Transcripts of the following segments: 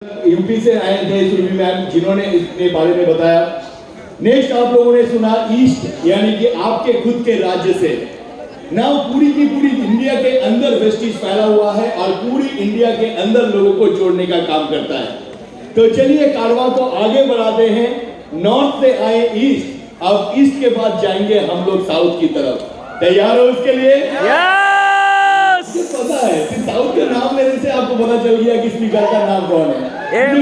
UP से आए थे सुरभि मैम, जिन्होंने इसके बारे में बताया। नेक्स्ट आप लोगों ने सुना ईस्ट, यानी कि आपके खुद के राज्य से। नाउ पूरी की पूरी इंडिया के अंदर वेस्टिज फैला हुआ है और पूरी इंडिया के अंदर लोगों को जोड़ने का काम करता है। तो चलिए कारवां को आगे बढ़ाते हैं। नॉर्थ से आए ईस्ट, अब ईस्ट के बाद जाएंगे हम लोग साउथ की तरफ। तैयार हो उसके लिए? पता है कि साउथ के नाम लेने से आपको पता चल गया कि स्पीकर का नाम कौन है।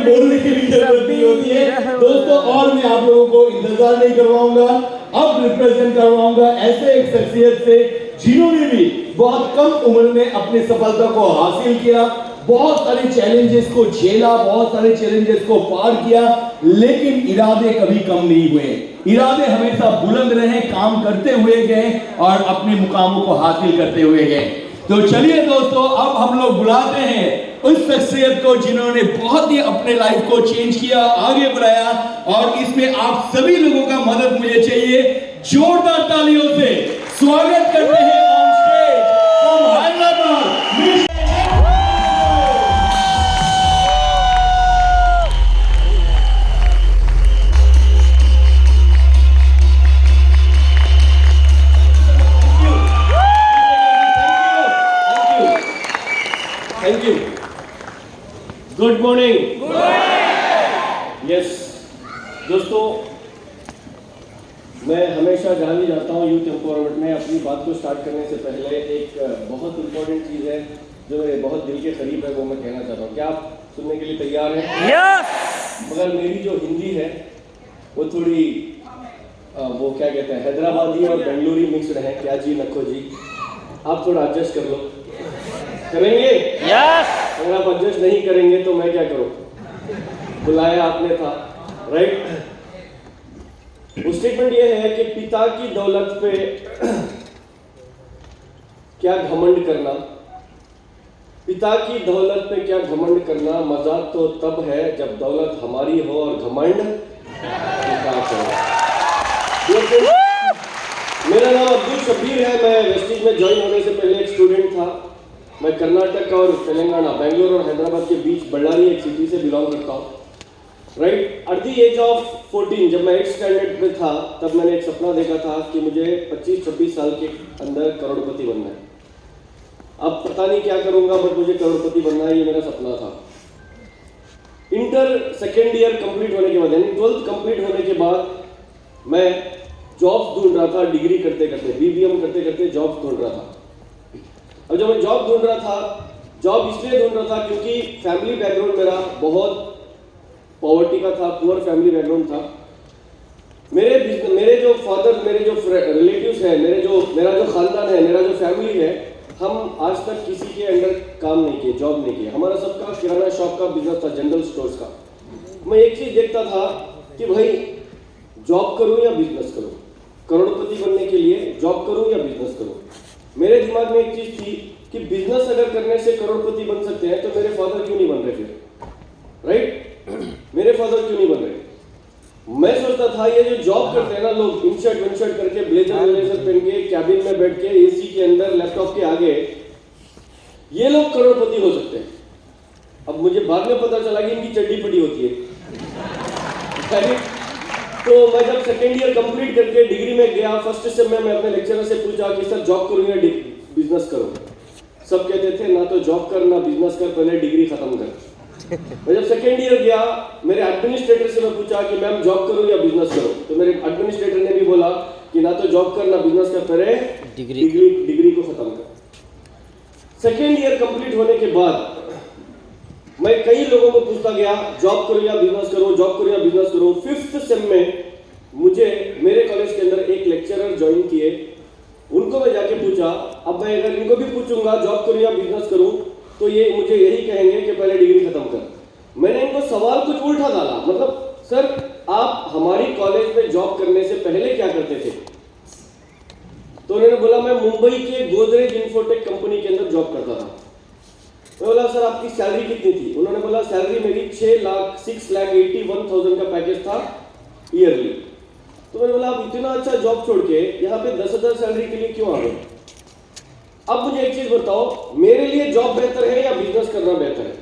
बोलने की भी जरूरत नहीं होती है दोस्तों। और मैं आप लोगों को इंतजार नहीं करवाऊंगा, अब रिप्रेजेंट करवाऊंगा ऐसे एक शख्सियत से जिन्होंने भी बहुत कम उम्र में अपनी सफलता को हासिल किया, बहुत सारे चैलेंजेस को झेला, बहुत सारे चैलेंजेस को पार किया, लेकिन इरादे कभी कम नहीं हुए। इरादे हमेशा बुलंद रहे, काम करते हुए गए और अपने मुकामों को हासिल करते हुए गए। तो चलिए दोस्तों, अब हम लोग बुलाते हैं उस शख्सियत को जिन्होंने बहुत ही अपने लाइफ को चेंज किया, आगे बढ़ाया, और इसमें आप सभी लोगों का मदद मुझे चाहिए। जोरदार तालियों से स्वागत करते हैं on stage from Hyderabad. Thank you. Good morning. Yes दोस्तों, मैं हमेशा जहाँ भी जाता हूँ यूथ एम्पावरमेंट में, अपनी बात को स्टार्ट करने से पहले एक बहुत इंपॉर्टेंट चीज़ है जो मेरे बहुत दिल के करीब है, वो मैं कहना चाहता हूँ। क्या आप सुनने के लिए तैयार हैं? यस। मगर मेरी जो हिंदी है वो थोड़ी वो क्या कहते हैं, हैदराबादी और बेंगलुरी मिक्सड है। क्या जी नखो जी, आप थोड़ा एडजस्ट कर लो। करेंगे? यस। अगर आप एडजस्ट नहीं करेंगे तो मैं क्या करूं? बुलाया आपने था, राइट? वो स्टेटमेंट ये है कि पिता की दौलत पे क्या घमंड करना, पिता की दौलत पे क्या घमंड करना, मजा तो तब है जब दौलत हमारी हो और घमंड पिता को। मेरा नाम अब्दुल शबीर है। मैं वेस्टिज में ज्वाइन होने से पहले एक स्टूडेंट था। मैं कर्नाटक और तेलंगाना, बेंगलोर और हैदराबाद के बीच बಳ್ಳारी एक सिटी से बिलोंग करता हूँ, right? At the age of 14, जब मैं 8th स्टैंडर्ड में था, तब मैंने एक सपना देखा था कि मुझे 25-26 साल के अंदर करोड़पति बनना है। अब पता नहीं क्या करूँगा, बट मुझे करोड़पति बनना है, ये मेरा सपना था। इंटर सेकेंड ईयर कंप्लीट होने के बाद, यानी 12th कंप्लीट होने के बाद, मैं जॉब्स ढूंढ रहा था। डिग्री करते करते, BBM करते करते जॉब्स ढूंढ रहा था। और जब मैं जॉब ढूंढ रहा था, जॉब इसलिए ढूंढ रहा था क्योंकि फैमिली बैकग्राउंड मेरा बहुत पॉवर्टी का था, पुअर फैमिली बैकग्राउंड था। मेरे जो फादर, मेरे जो रिलेटिव्स हैं, मेरा जो खानदान है, मेरा जो फैमिली है, हम आज तक किसी के अंडर काम नहीं किए, जॉब नहीं किए। हमारा सबका किराना शॉप का बिजनेस था, जनरल स्टोर्स का। मैं एक चीज देखता था कि भाई जॉब करूं या बिजनेस करूं, करोड़पति बनने के लिए जॉब करूं या बिजनेस करूं। मेरे दिमाग में एक चीज थी कि बिजनेस अगर करने से करोड़पति बन सकते हैं तो मेरे फादर क्यों नहीं बन रहे फिर, राइट? मेरे फादर क्यों नहीं बन रहे? मैं सोचता था ये जो जॉब करते हैं ना लोग, इनशर्ट विनशर्ट करके, ब्लेजर पहन के, कैबिन में बैठ के, AC के अंदर, लैपटॉप के आगे, ये लोग करोड़पति हो सकते हैं। अब मुझे बाद में पता चला कि इनकी चड्डी फटी होती है। तो मैं जब सेकेंड ईयर कंप्लीट करके डिग्री में गया, फर्स्ट सेम में, मैं अपने लेक्चरर से पूछा कि सर जॉब करूँ या बिजनेस करूँ? सब कहते थे ना तो जॉब कर ना बिजनेस कर, पहले डिग्री खत्म कर। मैं जब सेकेंड ईयर गया, मेरे एडमिनिस्ट्रेटर से मैं पूछा कि मैम जॉब करूँ या बिजनेस करूँ? तो मेरे एडमिनिस्ट्रेटर ने भी बोला कि ना तो जॉब कर ना बिजनेस कर, पहले डिग्री को खत्म कर। सेकेंड ईयर कंप्लीट होने के बाद मैं कई लोगों को पूछता गया, जॉब करूं या बिजनेस करूं, जॉब करूं या बिजनेस करूं। 5th सेम में मुझे मेरे कॉलेज के अंदर एक लेक्चरर ज्वाइन किए। उनको मैं जाके पूछा, अब मैं अगर इनको भी पूछूंगा जॉब करूं या बिजनेस करूं, तो ये मुझे यही कहेंगे कि पहले डिग्री खत्म कर। मैंने इनको सवाल कुछ उल्टा डाला, मतलब सर आप हमारी कॉलेज में जॉब करने से पहले क्या करते थे? तो उन्होंने बोला मैं मुंबई के गोदरेज इन्फोटेक कंपनी के अंदर जॉब करता था। मैं बोला सर आपकी सैलरी कितनी थी? उन्होंने बोला सैलरी मेरी 6,81,000 का पैकेज था ईयरली। तो मैंने बोला आप इतना अच्छा जॉब छोड़ के यहाँ पे 10,000 सैलरी के लिए क्यों आ गए? अब मुझे एक चीज बताओ, मेरे लिए जॉब बेहतर है या बिजनेस करना बेहतर है?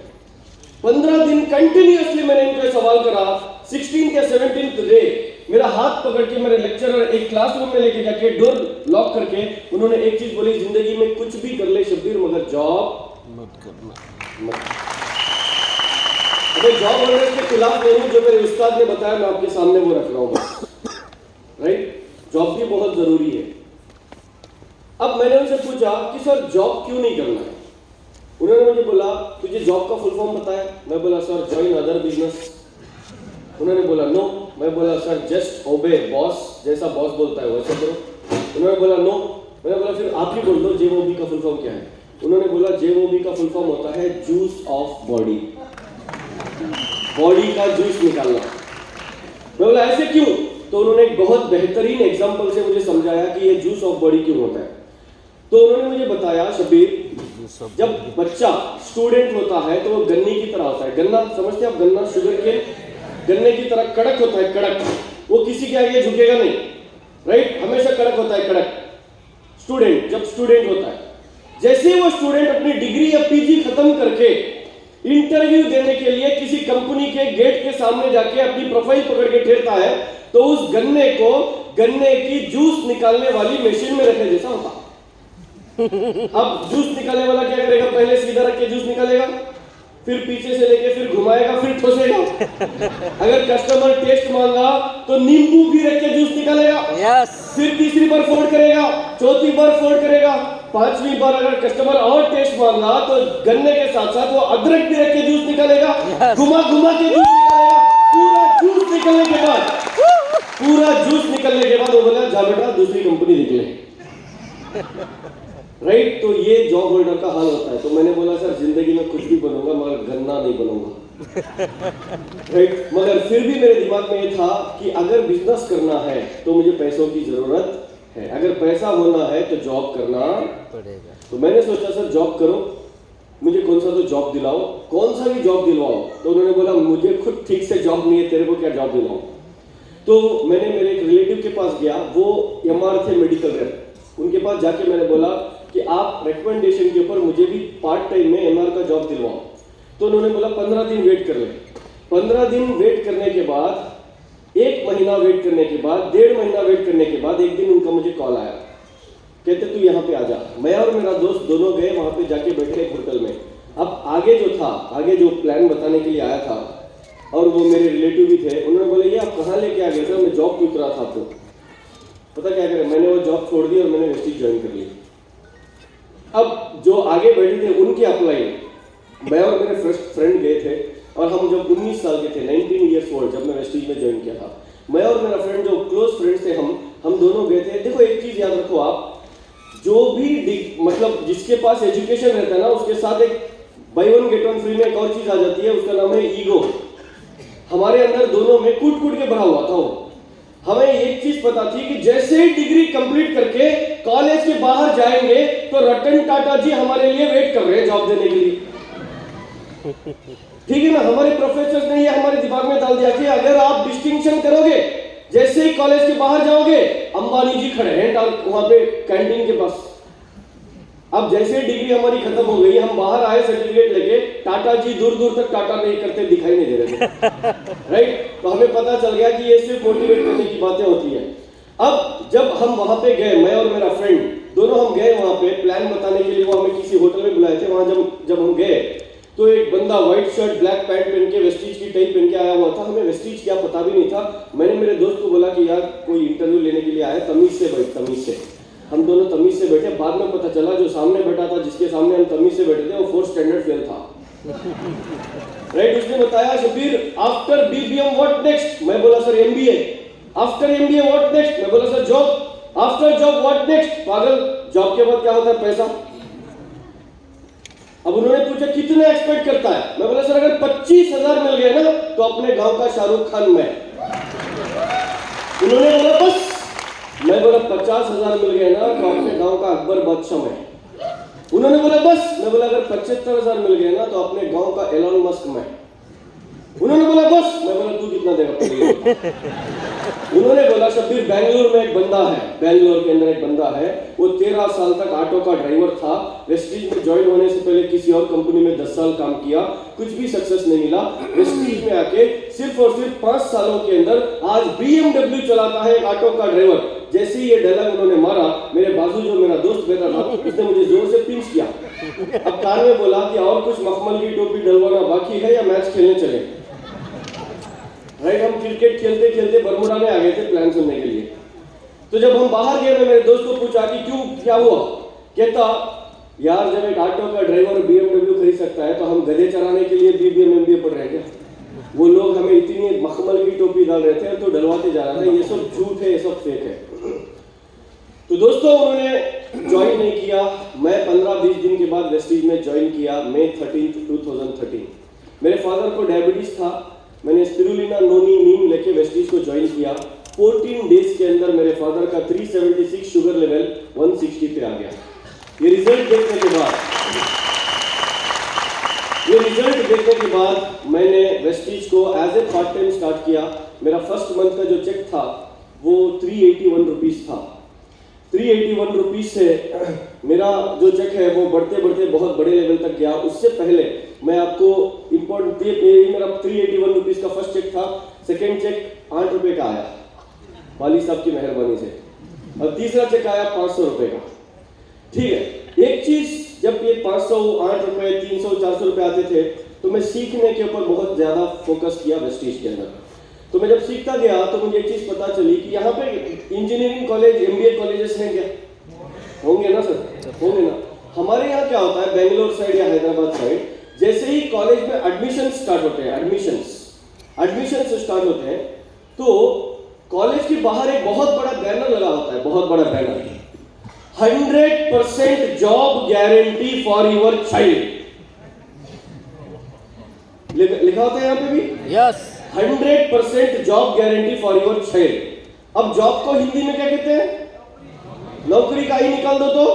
15 दिन कंटिन्यूअसली मैंने इनको सवाल करा। 16th या 17th डे मेरा हाथ पकड़ के मेरे लेक्चरर एक क्लासरूम में लेके जाके डोर लॉक करके उन्होंने एक चीज बोली, जिंदगी में कुछ भी कर ले शब्बीर, मगर जॉब मत करना। अबे जॉब होल्डर के खिलाफ नहीं हूं, जो मेरे उस्ताद ने बताया मैं आपके सामने वो रख रहा हूं, राइट। जॉब भी बहुत जरूरी है। अब मैंने उनसे पूछा कि सर जॉब क्यों नहीं करना है। उन्होंने मुझे बोला तुझे जॉब का फुल फॉर्म पता है? मैं बोला सर ज्वाइन अदर बिजनेस। उन्होंने बोला नो। मैं बोला सर जस्ट ओबे बॉस, जैसा बॉस बोलता है वैसा करो। उन्होंने बोला नो। मैंने बोला फिर आप ही बोल दो जेओबी का फुल फॉर्म क्या है। उन्होंने बोला जेओबी का फुल फॉर्म होता है जूस ऑफ बॉडी, बॉडी का जूस निकालना। मैं बोला ऐसे क्यों? तो उन्होंने एक बहुत बेहतरीन एग्जांपल से मुझे समझाया कि ये जूस ऑफ बॉडी क्यों होता है। तो उन्होंने मुझे बताया शबीर, जब बच्चा स्टूडेंट होता है तो वो गन्ने की तरह होता है। गन्ना समझते हैं आप? गन्ना शुगर के गन्ने की तरह कड़क होता है, कड़क। वो किसी के आगे झुकेगा नहीं, राइट, हमेशा कड़क होता है, कड़क। स्टूडेंट जब स्टूडेंट होता है, जैसे वो स्टूडेंट अपनी डिग्री या पीजी खत्म करके इंटरव्यू देने के लिए किसी कंपनी के गेट के सामने जाके अपनी प्रोफाइल पकड़ के ठहरता है, तो उस गन्ने को गन्ने की जूस निकालने वाली मशीन में रखे जैसा होता। अब जूस निकालने वाला क्या करेगा? पहले सीधा रख के जूस निकालेगा, फिर पीछे से लेके फिर घुमाएगा, फिर ठोसेगा। अगर कस्टमर टेस्ट मांगा तो नींबू भी रख के जूस निकालेगा, फिर तीसरी बार फोल्ड करेगा, चौथी बार फोल्ड करेगा, पांचवी बार अगर कस्टमर और टेस्ट मांगा तो गन्ने के साथ साथ वो अदरक भी रख के जूस निकालेगा, घुमा घुमा के जूस निकालेगा। पूरा जूस निकलने के बाद वो बोला जा बेटा दूसरी कंपनी निकले, राइट। तो ये जॉब होल्डर का हाल होता है। तो मैंने बोला सर जिंदगी में कुछ भी बनूंगा मगर गन्ना नहीं बनूंगा, राइट। मगर फिर भी मेरे दिमाग में ये था कि अगर बिजनेस करना है तो मुझे पैसों की जरूरत है, अगर पैसा होना है तो जॉब करना पड़ेगा। तो मैंने सोचा सर जॉब करो, मुझे कौन सा तो जॉब दिलाओ, कौन सा भी जॉब दिलवाओ। तो उन्होंने बोला मुझे खुद ठीक से जॉब नहीं है, तेरे को क्या जॉब दिलाऊं। तो मैंने मेरे एक रिलेटिव के पास गया, वो एमआर थे मेडिकल रेप। उनके पास जाके मैंने बोला कि आप रिकमेंडेशन के ऊपर मुझे भी पार्ट टाइम में एमआर का जॉब दिलवाओ। तो उन्होंने बोला 15 दिन वेट कर ले। 15 दिन वेट करने के बाद, 1 महीना वेट करने के बाद, 1.5 महीना वेट करने के बाद एक दिन उनका मुझे कॉल आया, कहते तू यहाँ पे आ जा। मैं और मेरा दोस्त दोनों गए, वहां पे जाके बैठे एक होटल में। अब आगे जो प्लान बताने के लिए आया था और वो मेरे रिलेटिव भी थे, उन्होंने बोले ये आप कहाँ लेके आ गए थे? मैं जॉब पूछ रहा था आपको। पता क्या करें, मैंने वो जॉब छोड़ दी और मैंने वेस्टीज ज्वाइन कर ली। अब जो आगे बैठे थे उनके अप्लाई, मैं और मेरे फ्रेंड गए थे और हम जब 19 साल के थे, 19 ईयर्स ओल्ड, जब मैं वेस्टीज में ज्वाइन किया था, मैं और मेरा फ्रेंड जो क्लोज फ्रेंड्स थे हम दोनों गए थे। देखो एक चीज याद रखो आप, जो भी मतलब जिसके पास एजुकेशन रहता है ना, उसके साथ एक by one get one free में एक और चीज आ जाती है, उसका नाम है ईगो। हमारे अंदर दोनों में कूट कूट के भरा हुआ था वो। हमें एक चीज पता थी कि जैसे ही डिग्री कंप्लीट करके कॉलेज के बाहर जाएंगे तो रतन टाटा जी हमारे लिए वेट कर रहे हैं जॉब देने के लिए, ठीक है ना। हमारे प्रोफेसर ने ये हमारे दिमाग में डाल दिया कि अगर आप डिस्टिंक्शन करोगे, जैसे ही कॉलेज के बाहर जाओगे अंबानी जी खड़े हैं वहां पे कैंटीन के पास। अब जैसे डिग्री हमारी खत्म हो गई, हम बाहर आए सर्टिफिकेट लेके, टाटा जी दूर दूर तक टाटा नहीं करते दिखाई नहीं दे रहे थे, राइट। तो हमें पता चल गया कि ये सिर्फ मोटिवेट करने की बातें होती है। अब जब हम वहां पे गए, मैं और मेरा फ्रेंड दोनों हम गए वहां पे प्लान बताने के लिए, वो हमें किसी होटल में बुलाए थे। वहां जब हम गए तो एक बंदा व्हाइट शर्ट ब्लैक पैंट पहन के वेस्टीज की टाई पहन के आया हुआ था। हमें वेस्टीज क्या पता भी नहीं था। मैंने मेरे दोस्त को बोला कि यार कोई इंटरव्यू लेने के लिए आया, तमीज से बैठ, तमीज से। हम दोनों तमीज से बैठे। बाद में पता चला जो सामने बैठा था, जिसके सामने हम तमीज से बैठे थे, वो 4th स्टैंडर्ड फेल था, राइट। उसने बताया Shabir after BBM what next? मैं बोला sir MBA. After MBA what next? मैं बोला sir job. After job what next? पागल, जॉब के बाद क्या होता है? पैसा। अब उन्होंने पूछा कितने एक्सपेक्ट करता है? मैं बोला सर अगर 25,000 मिल गए ना तो अपने गांव का शाहरुख खान मैं। उन्होंने बोला बस। मैं बोला 50,000 मिल गए ना तो अपने गांव का अकबर बादशाह मैं। उन्होंने बोला बस। मैं बोला अगर 75,000 मिल गए ना तो अपने गांव का एलोन मस्क मैं। उन्होंने बोला बस। मैं बोला तू कितना कितना देगा पहले? उन्होंने बोला शब्बीर बेंगलुरु में एक बंदा है, बेंगलुरु के अंदर एक बंदा है, वो 13 साल तक ऑटो का ड्राइवर था, वेस्टीज में ज्वाइन होने से पहले किसी और कंपनी में 10 साल काम किया, कुछ भी सक्सेस नहीं मिला, वेस्टीज में आके सिर्फ और सिर्फ 5 सालों के अंदर आज BMW चलाता है, एक ऑटो का ड्राइवर। जैसे ही ये डायलॉग उन्होंने मारा, मेरे बाजू जो मेरा दोस्त बैठा था उसने मुझे जोर से पिंच किया। अब कान में बोला कि और कुछ मखमल की टोपी डलवाना बाकी है या मैच खेलने चले। राइट, हम क्रिकेट खेलते खेलते बरमुडा में आ गए थे प्लान सुनने के लिए। तो जब हम बाहर गए, मैं मेरे दोस्त को पूछा कि क्यों, क्या हुआ? कहता यार जब एक ऑटो का ड्राइवर BMW खरीद सकता है तो हम गधे चराने के लिए BBM पढ़ रहे हैं क्या? वो लोग हमें इतनी मखमल की टोपी डाल रहे थे तो डलवाते जा रहा था। ये सब झूठ है, ये सब फेक है। तो दोस्तों उन्होंने ज्वाइन नहीं किया। मैं 15-20 दिन के बाद वेस्टीज में ज्वाइन किया, May 13, 2013। मेरे फादर को डायबिटीज था, मैंने स्पिरुलिना नोनी नीम लेके वेस्टीज को ज्वाइन किया। 14 डेज के अंदर मेरे फादर का 376 शुगर लेवल 160 पे आ गया। ये रिजल्ट देखने के बाद मैंने वेस्टीज को as a part time start किया। मेरा फर्स्ट मंथ का जो चेक था वो 381 रुपीज था। 381 रुपीज से मेरा जो चेक है वो बढ़ते बढ़ते बहुत बड़े लेवल तक गया। उससे पहले मैं आपको इंपॉर्टेंट, मेरा 381 रुपीज का फर्स्ट चेक था। सेकेंड चेक 8 रुपए का आया वाली साहब की मेहरबानी से, और तीसरा चेक आया 500 रुपए का। ठीक है, एक चीज, जब ये 500, 8 रुपए, 300, 400 रुपए आते थे तो मैं सीखने के ऊपर बहुत ज्यादा फोकस किया वेस्टीज के अंदर। तो मैं जब सीखता गया तो मुझे एक चीज पता चली कि यहाँ पे इंजीनियरिंग कॉलेज, MBA कॉलेजेस हैं क्या? होंगे ना सर, होंगे ना। हमारे यहाँ क्या होता है, बेंगलोर साइड या हैदराबाद साइड, जैसे ही कॉलेज में एडमिशन स्टार्ट होते हैं, एडमिशन स्टार्ट होते हैं तो कॉलेज के बाहर एक बहुत बड़ा बैनर लगा होता है, बहुत बड़ा banner, 100% job guarantee for your child लिखा होता है यहाँ पे भी। Yes, 100% job guarantee for your child. अब जॉब को हिंदी में क्या कहते हैं? नौकरी का ही निकाल दो तो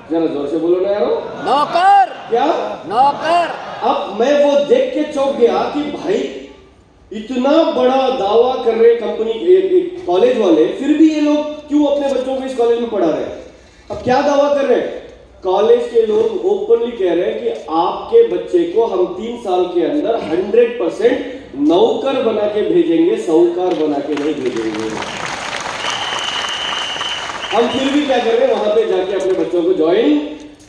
जरा जोर से बोलो ना यारो। नौकर। क्या? नौकर। अब मैं वो देख के चौंक गया कि भाई इतना बड़ा दावा कर रहे कंपनी कॉलेज वाले, फिर भी ये लोग क्यों अपने बच्चों को इस कॉलेज में पढ़ा रहे हैं? अब क्या दावा कर रहे हैं? कॉलेज के लोग ओपनली कह रहे हैं कि आपके बच्चे को हम 3 साल के अंदर 100% नौकर बना के भेजेंगे, साहूकार बना के नहीं भेजेंगे। हम फिर भी क्या कर रहे हैं, वहां पे जाके अपने बच्चों को ज्वाइन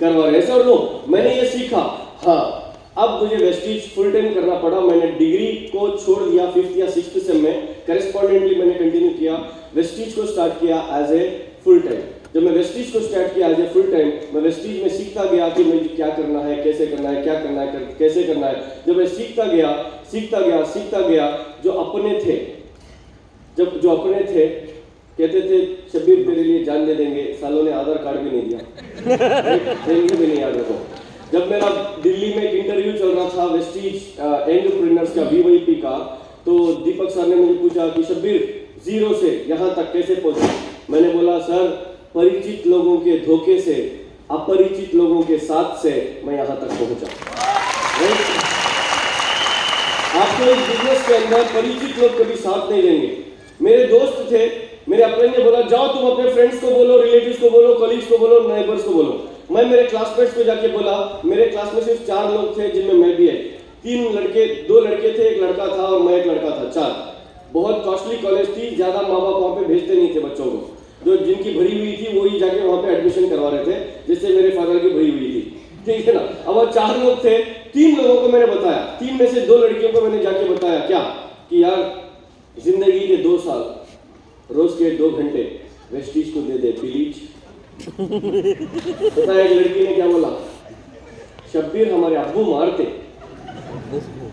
करवा रहे हैं। और नो, मैंने ये सीखा। हाँ, अब मुझे वेस्टीज फुल टाइम करना पड़ा। मैंने डिग्री को छोड़ दिया 5th या 6th सेम में, करेस्पॉन्डेंटली मैंने कंटिन्यू किया। वेस्टीज को स्टार्ट किया एज ए फुल टाइम। जब मैं वेस्टीज को स्टार्ट किया एज ए फुल टाइम, मैं वेस्टीज में सीखता गया कि मुझे क्या करना है, कैसे करना है, क्या करना है, कैसे करना है। जब मैं सीखता गया, जो अपने थे कहते थे शब्बीर तेरे लिए जान दे देंगे, सालों ने आधार कार्ड भी नहीं दिया, भी नहीं याद रखो। जब मेरा दिल्ली में एक इंटरव्यू चल रहा था वेस्टीज एंटरप्रेन्योर्स का, VYP का, तो दीपक सर ने मुझे पूछा कि शब्बीर 0 से यहाँ तक कैसे पहुंचे? मैंने बोला सर, परिचित लोगों के धोखे से, अपरिचित लोगों के साथ से मैं यहाँ तक पहुंचा। आपको इस बिजनेस के अंदर परिचित लोग कभी साथ नहीं देंगे। मेरे दोस्त थे, मेरे अपने ने बोला जाओ तुम अपने फ्रेंड्स को बोलो, रिलेटिव्स को बोलो, कलीग्स को बोलो, नेबर्स को बोलो। मैं मेरे क्लासमेट्स को जाके बोला, मेरे क्लास में सिर्फ 4 लोग थे जिनमें मैं भी है। 2 लड़के थे, एक लड़का था और मैं एक लड़का था, 4। बहुत कॉस्टली कॉलेज थी, ज्यादा माँ बाप वहाँ पे भेजते नहीं थे बच्चों को। जो जिनकी भरी हुई थी वही जाके वहाँ पे एडमिशन करवा रहे थे, जिससे मेरे फादर की भरी हुई थी। ठीक है ना। अब वो 4 लोग थे, 3 लोगों को मैंने बताया, 3 में से 2 लड़कियों को मैंने जाके बताया क्या कि यार जिंदगी के 2 साल, रोज के 2 घंटे वेस्टीज को दे दे प्लीज। पता है एक लड़की ने क्या बोला? शब्बीर हमारे अब्बू मारते।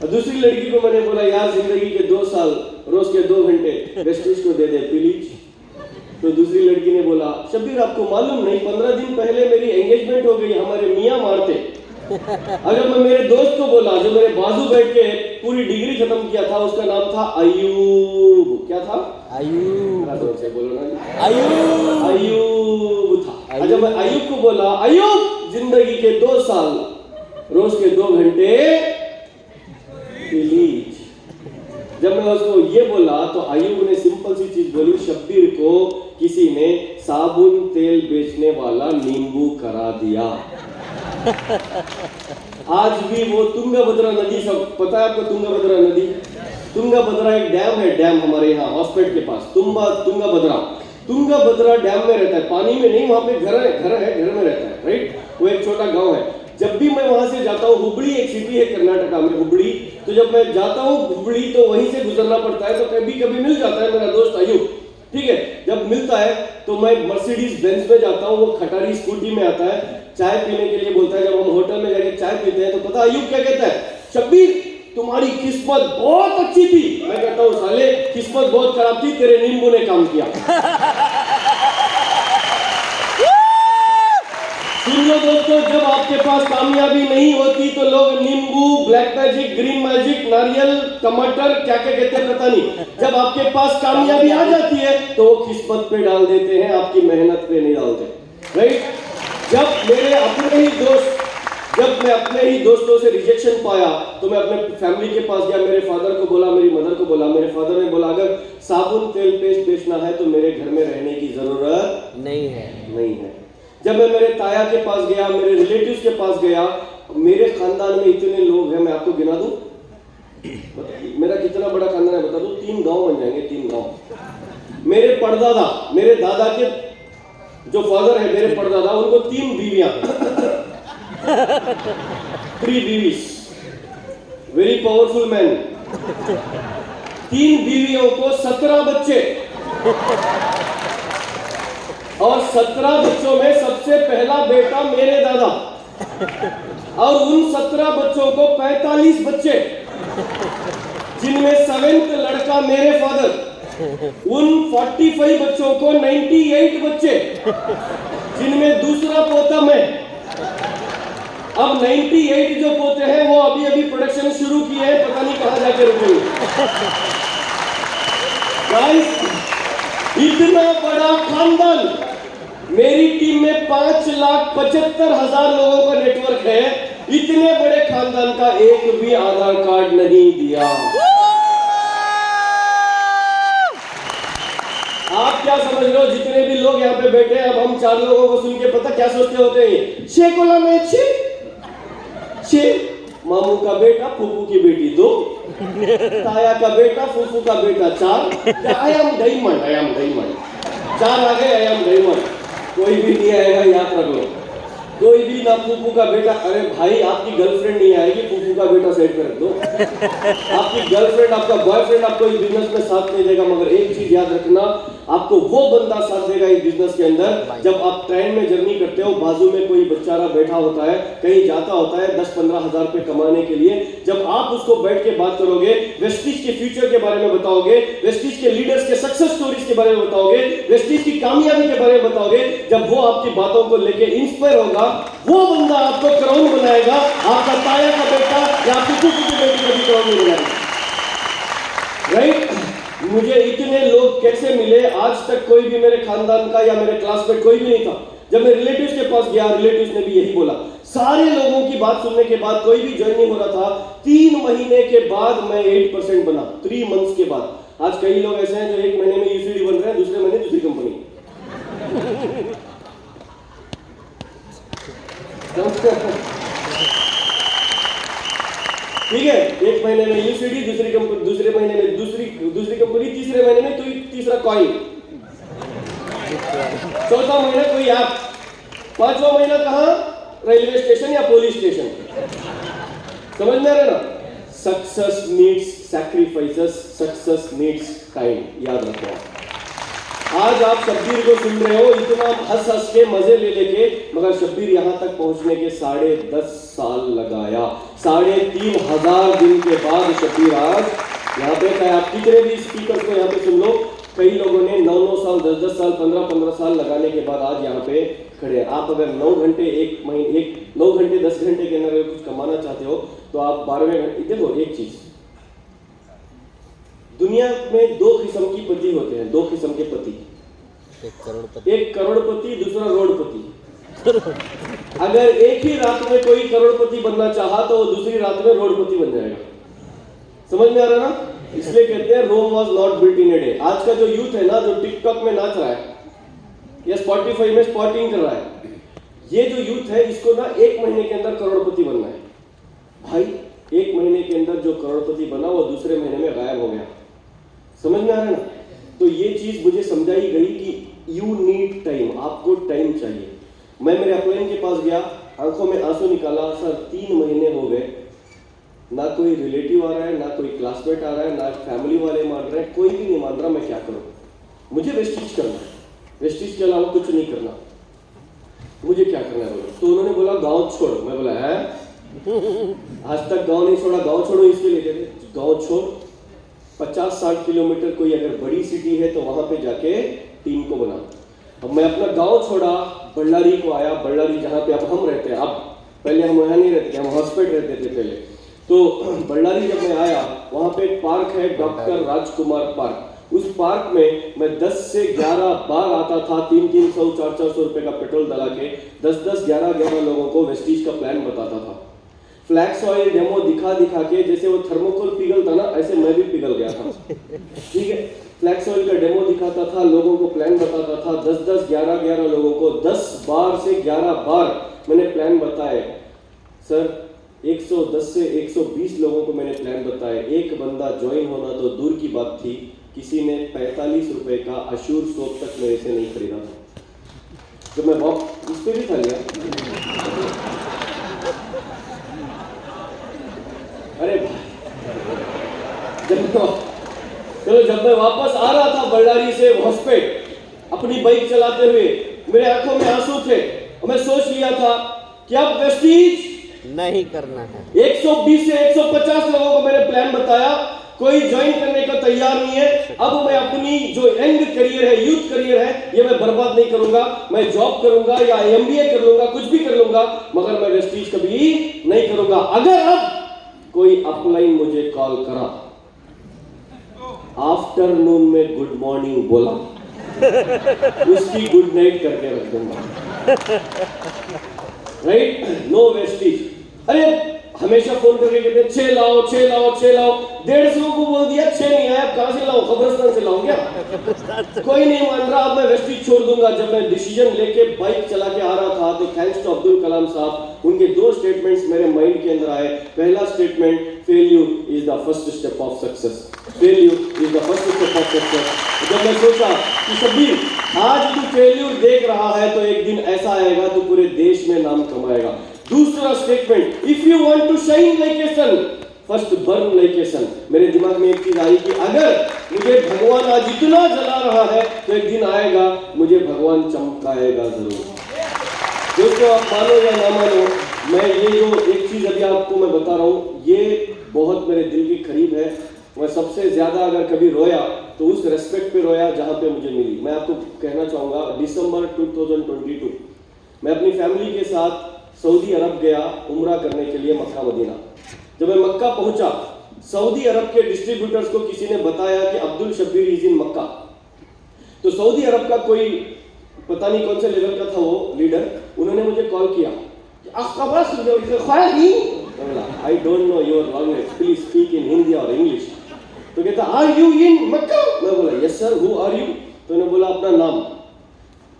और दूसरी लड़की को मैंने बोला यार जिंदगी के 2 साल, रोज के 2 घंटे वेस्टीज को दे दे प्लीज। तो दूसरी लड़की ने बोला शब्बीर आपको मालूम नहीं, 15 दिन पहले मेरी एंगेजमेंट हो गई, हमारे मियाँ मारते। अगर मैं मेरे दोस्त को बोला जो मेरे बाजू बैठ के पूरी डिग्री खत्म किया था, उसका नाम था अयूब। क्या था? अयूब। से बोलो ना, अयूब था। जब मैं अयूब को बोला अयूब जिंदगी के 2 साल, रोज के 2 घंटे प्लीज, जब मैं उसको ये बोला तो अयूब ने सिंपल सी चीज बोली, शब्बीर को किसी ने साबुन तेल बेचने वाला नींबू करा दिया। आज भी वो तुंगभद्रा नदी, सब पता है आपको तुंगभद्रा नदी? तुंगभद्रा एक डैम है, डैम हमारे यहाँ हॉस्पिटल के पास, तुंगभद्रा डैम में रहता है, पानी में नहीं, वहां पे घर है, घर में रहता है, राइट? वो एक छोटा गांव है। जब भी मैं वहां से जाता हूँ, हुबली एक सिटी है कर्नाटका में, हुबली, तो जब मैं जाता हूँ हुबली तो वहीं से गुजरना पड़ता है, तो कभी कभी मिल जाता है मेरा दोस्त अयूब, ठीक है? जब मिलता है तो मैं मर्सिडीज बेंज में जाता हूँ, वो खटारी स्कूटी में आता है, चाय पीने के लिए बोलता है। जब हम होटल में जाके चाय पीते हैं तो पता अयूब क्या कहता है? शब्बीर तुम्हारी किस्मत बहुत अच्छी थी। मैं कहता हूँ साले किस्मत बहुत खराब थी, तेरे नींबू ने काम किया। सुन लो दोस्तों, जब आपके पास कामयाबी नहीं होती तो लोग नींबू, ब्लैक मैजिक, ग्रीन मैजिक, नारियल, टमाटर, क्या क्या कहते हैं पता नहीं। जब आपके पास कामयाबी आ जाती है तो वो किस्मत पे डाल देते हैं, आपकी मेहनत पे नहीं डालते, राइट? जब मैं अपने ही दोस्तों से रिजेक्शन पाया तो मैं अपने फैमिली के पास गया, मेरे फादर को बोला, मेरी मदर को बोला। मेरे फादर ने बोला अगर साबुन तेल पेस्ट बेचना है तो मेरे घर में रहने की जरूरत नहीं है। जब मैं मेरे ताया के पास गया, मेरे रिलेटिव्स के पास गया, मेरे खानदान में इतने लोग हैं, मैं आपको गिना दूं मेरा कितना बड़ा खानदान है बता दूं? 3 गांव बन जाएंगे, 3 गांव। मेरे परदादा, मेरे दादा के जो फादर है, मेरे परदादा, उनको 3 बीवियां, 3 बीवीज, वेरी पावरफुल मैन। 3 बीवियों को 17 बच्चे, और 17 बच्चों में सबसे पहला बेटा मेरे दादा, और उन 17 बच्चों को 45 बच्चे, जिनमें 7th लड़का मेरे फादर। उन 45 बच्चों को 98 बच्चे, जिनमें दूसरा पोता मैं। अब 98 जो पोते हैं वो अभी प्रोडक्शन शुरू किए हैं, पता नहीं कहां जाके रुकेंगे। गाइस, इतना बड़ा खानदान, मेरी टीम में 5,75,000 लोगों का नेटवर्क है। इतने बड़े खानदान का एक भी आधार कार्ड नहीं दिया। आप क्या समझ रहे हो? जितने भी लोग यहाँ पे बैठे हैं, अब हम 4 लोगों को सुन के पता क्या सोचते होते हैं? शेकोला में छे, मामू का बेटा, फूफू की बेटी 2, ताया का बेटा, फूफू का बेटा 4। आई एम डायमंड 4 आ गए, आई एम डायमंड। कोई भी नहीं आएगा, याद रख लो, कोई भी ना फूफू का बेटा। अरे भाई, आपकी गर्लफ्रेंड नहीं आएगी, फूफू का बेटा सेट कर दो। आपकी गर्लफ्रेंड, आपका बॉयफ्रेंड आपको इस बिजनेस में साथ नहीं देगा, मगर एक चीज याद रखना, आपको वो बंदा साथ देगा इस बिजनेस के अंदर। जब आप ट्रेन में जर्नी करते हो, बाजू में कोई बेचारा बैठा होता है, कहीं जाता होता है 10-15 हजार रुपए कमाने के लिए, जब आप उसको बैठ के बात करोगे, वेस्टिज के फ्यूचर के बारे में बताओगे, वेस्टिज के लीडर्स के सक्सेस स्टोरीज के बारे में बताओगे, वेस्टिज की कामयाबी के बारे में बताओगे, जब वो आपकी बातों को लेके इंस्पायर होगा, वो बंदा आपको क्राउन बनाएगा। आपका ताया का बेटा या आपकी फूफू की बेटी कभी क्राउन नहीं बनाएगा, राइट? मुझे इतने लोग कैसे मिले? आज तक कोई भी मेरे खानदान का या मेरे क्लासमेट कोई भी नहीं था। जब मैं रिलेटिव्स के पास गया, रिलेटिव्स ने भी यही बोला। सारे लोगों की बात सुनने के बाद कोई भी ज्वाइन नहीं हो रहा था। 3 महीने के बाद मैं 8% बना, 3 मंथ्स के बाद। आज कई लोग ऐसे हैं जो 1 महीने में यूसीडी बन रहे हैं, दूसरे महीने दूसरी कंपनी। ठीक है, 1 महीने में यूसीडी, दूसरी कंपनी, दूसरे महीने में दूसरी कंपनी, तीसरे महीने में तीसरा कॉइन, चौथा महीना कोई ऐप, 5वां महीना कहां? रेलवे स्टेशन या पुलिस स्टेशन। समझ में आ रहा है ना? Success needs sacrifices, success needs time. याद रखो। आज आप शब्बीर को सुन रहे हो, इतना हंस हंस के मजे ले लेके, मगर शब्बीर यहां तक पहुंचने के 10.5 साल लगाया। 3,500 दिन के बाद शब्बीर आज यहाँ पे है। आप कितने भी स्पीकर को यहाँ पे सुन लो, कई लोगों ने 9-9 साल, 10-10 साल, 15-15 साल लगाने के बाद आज यहाँ पे खड़े हैं। आप अगर 9 घंटे 9 घंटे 10 घंटे के अंदर कुछ कमाना चाहते हो तो आप 12वें घंटे। देखो एक चीज, दुनिया में 2 किस्म की पति होते हैं, 2 किस्म के पति। एक करोड़पति, दूसरा रोडपति। अगर एक ही रात में कोई करोड़पति बनना चाहा तो वो दूसरी रात में रोडपति बन जाएगा। समझ में आ रहा ना? इसलिए कहते हैं Rome was not built in a day. आज का जो यूथ है ना, जो टिकटॉक में नाच रहा है या स्पॉटिफाई में स्पॉटिंग कर रहा है, ये जो यूथ है इसको ना 1 महीने के अंदर करोड़पति बनना है। भाई 1 महीने के अंदर जो करोड़पति बना वो दूसरे महीने में गायब हो गया। समझ में आ रहा है ना? तो ये चीज मुझे समझाई गई कि यू नीड टाइम, आपको टाइम चाहिए। मैं मेरे अपलाइन के पास गया, आंखों में आंसू निकाला, सर 3 महीने हो गए, ना कोई रिलेटिव आ रहा है, ना कोई क्लासमेट आ रहा है, ना फैमिली वाले मान रहे हैं, कोई भी नहीं मान रहा, मैं क्या करूं? मुझे वेस्टिज करना है, वेस्टिज के अलावा कुछ नहीं करना, मुझे क्या करना है? बोला तो उन्होंने बोला गांव छोड़। मैं बोला है आज तक गांव नहीं छोड़ा, गांव छोड़ो इसके लिए कहते गांव छोड़, 50-60 किलोमीटर कोई अगर बड़ी सिटी है तो वहां पे जाके टीम को बना। अब मैं अपना गांव छोड़ा, बल्लारी को आया, बल्लारी जहाँ पे अब हम रहते हैं, अब पहले हम वहाँ नहीं रहते थे, हम हॉस्पिटल रहते थे पहले। तो बल्लारी जब मैं आया, वहाँ पे एक पार्क है डॉक्टर राजकुमार पार्क। उस पार्क में मैं 10 से 11 बार आता था, 300-300, 400 रुपए का पेट्रोल डला के 10-10, 11-11 लोगों को वेस्टीज का प्लान बताता था। फ्लैक्स ऑयल डेमो दिखा के, जैसे वो थर्मोकोल पिघलता ना, ऐसे मैं भी पिघल गया था। ठीक है, फ्लैक्स ऑयल का डेमो दिखाता था, लोगों को प्लान बताता था, 10-10, 11-11 लोगों को 10 बार से 11 बार मैंने प्लान बताए। सर 110 से 120 लोगों को मैंने प्लान बताए, एक बंदा ज्वाइन होना तो दूर की बात थी, किसी ने 45 रुपए का अशूर सोप तक मेरे से नहीं खरीदा था। जब मैं इस पे भी था लिया, अरे जब मैं वापस आ रहा था बल्लारी से हॉस्पिटल अपनी बाइक चलाते हुए, मेरे आंखों में आंसू थे और मैं सोच लिया था कि अब वेस्टीज नहीं करना है। 120 से 150 लोगों को मैंने प्लान बताया, कोई ज्वाइन करने का तैयार नहीं है। अब मैं अपनी जो यंग करियर है, यूथ करियर है, ये मैं बर्बाद नहीं करूंगा। मैं जॉब करूंगा या MBA कर लूंगा, कुछ भी कर लूंगा, मगर मैं वेस्टीज कभी नहीं करूंगा। अगर अब कोई अपलाइन मुझे कॉल करा, आफ्टरनून में गुड मॉर्निंग बोला, उसकी गुड नाइट करके रख दूंगा। राइट? No Vestige. अरे हमेशा फोन करके कहते हैं 6 लाओ 6 लाओ 6 लाओ, 150 को बोल दिया 6 नहीं आया, कहां से लाओ? कब्रिस्तान से लाऊं क्या? कोई नहीं मान रहा, अब मैं वेस्टीज छोड़ दूंगा। जब मैं डिसीजन लेके बाइक चला के आ रहा था तो थैंक्स टू अब्दुल कलाम साहब, उनके 2 स्टेटमेंट्स मेरे माइंड के अंदर आए। पहला statement, failure is the first step of success. Failure is the first step of success. जब मैं सोचा कि शब्बीर आज तू फेल्यूर देख रहा है तो एक दिन ऐसा आएगा तू पूरे देश में नाम कमाएगा। दूसरा statement, if you want to shine like a sun, first burn like a sun. मेरे दिमाग में एक चीज आई कि अगर मुझे भगवान आज इतना जला रहा है तो एक दिन आएगा मुझे भगवान चमकाएगा जरूर। दोस्तों आप मानो या ना मानो, मैं ये जो एक चीज अभी आपको मैं बता रहा हूँ, ये बहुत मेरे दिल के करीब है। मैं सबसे ज्यादा अगर कभी रोया तो उस रेस्पेक्ट पे रोया जहां पे मुझे मिली। मैं आपको कहना चाहूंगा, दिसंबर 2022 मैं अपनी फैमिली के साथ सऊदी अरब गया उम्रा करने के लिए, मक्का मदीना। जब मैं मक्का पहुंचा, सऊदी अरब के डिस्ट्रीब्यूटर्स को किसी ने बताया कि Abdul Shabbir is in Mecca. तो सऊदी अरब का कोई पता नहीं कौन से लेवल का था वो लीडर, उन्होंने मुझे कॉल किया, I don't know your language, please speak in Hindi और इंग्लिश। तो कहता आर यू इन मक्का? मैं बोला yes sir, who are you? तो उन्होंने बोला अपना नाम।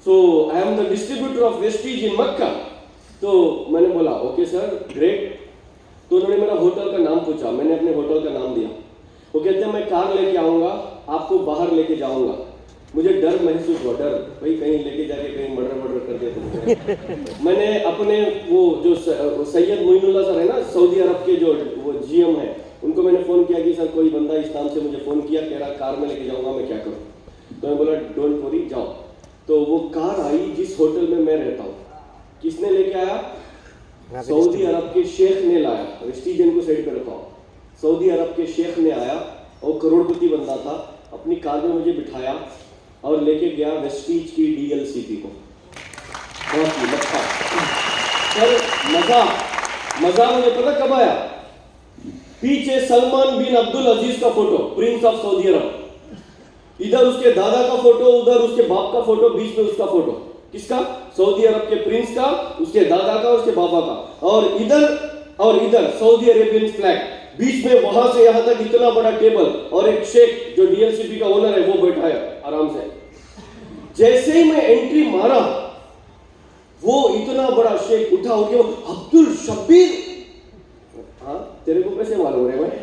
So I am the distributor of Vestige in Mecca. तो मैंने बोला ओके सर, ग्रेट। तो उन्होंने मेरा होटल का नाम पूछा, मैंने अपने होटल का नाम दिया। वो कहते हैं मैं कार लेके आऊंगा, आपको बाहर लेके जाऊंगा। मुझे डर महसूस हुआ, डर भाई कहीं लेके जाके कहीं मर्डर कर दिया तो मैंने अपने वो जो सैयद मोइनुल्लाह सर है ना, सऊदी अरब के जो वो GM है, उनको मैंने फोन किया कि सर कोई बंदा इस नाम से मुझे फोन किया, कह रहा कार में लेके जाऊंगा, मैं क्या करूं? तो मैं बोला डोंट वरी, जाओ। तो वो कार आई जिस होटल में मैं रहता हूँ। किसने लेके आया? सऊदी अरब के शेख ने लाया। वेस्टीजन को साइड पे रखा। सऊदी अरब के शेख ने आया और करोड़पति बंदा था, अपनी कार में मुझे बिठाया और लेके गया वेस्टीज की DLCP को। बहुत मजा सर, मजा मुझे पता कब आया? पीछे सलमान बिन अब्दुल अजीज का फोटो, प्रिंस ऑफ सऊदी अरब, इधर उसके दादा का फोटो, उधर उसके बाप का फोटो, बीच में उसका फोटो। किसका? सऊदी अरब के प्रिंस का, उसके दादा का, उसके बाबा का। और इधर सऊदी अरेबियन फ्लैग। बीच में वहां से यहां तक इतना बड़ा टेबल और एक शेख जो डीएलसीपी का ओनर है वो बैठा है आराम से। जैसे ही मैं एंट्री मारा, वो इतना बड़ा शेख उठा हो गया, अब्दुल शब्बीर, हाँ तेरे को कैसे मालूम है भाई?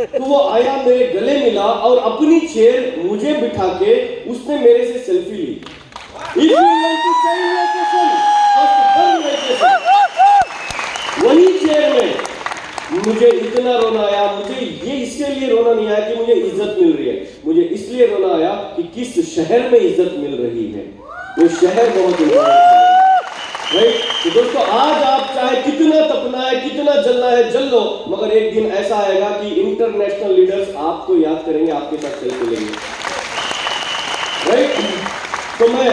तो वो आया, मेरे गले मिला और अपनी चेयर मुझे बिठा के उसने मेरे से सेल्फी ली। If you want to sign location, first burn location। वही चेयर में मुझे इतना रोना आया। मुझे ये इसके लिए रोना नहीं आया कि मुझे इज्जत मिल रही है, मुझे इसलिए रोना आया कि किस शहर में इज्जत मिल रही है। वो शहर बहुत इम्पोर्टेंट है, राइट? तो दोस्तों, आज आप चाहे कितना तपना है, कितना जलना है, जल लो, मगर एक दिन ऐसा आएगा कि इंटरनेशनल लीडर्स आपको याद करेंगे, आपके साथ सेल्फी लेंगे, राइट? तो मैं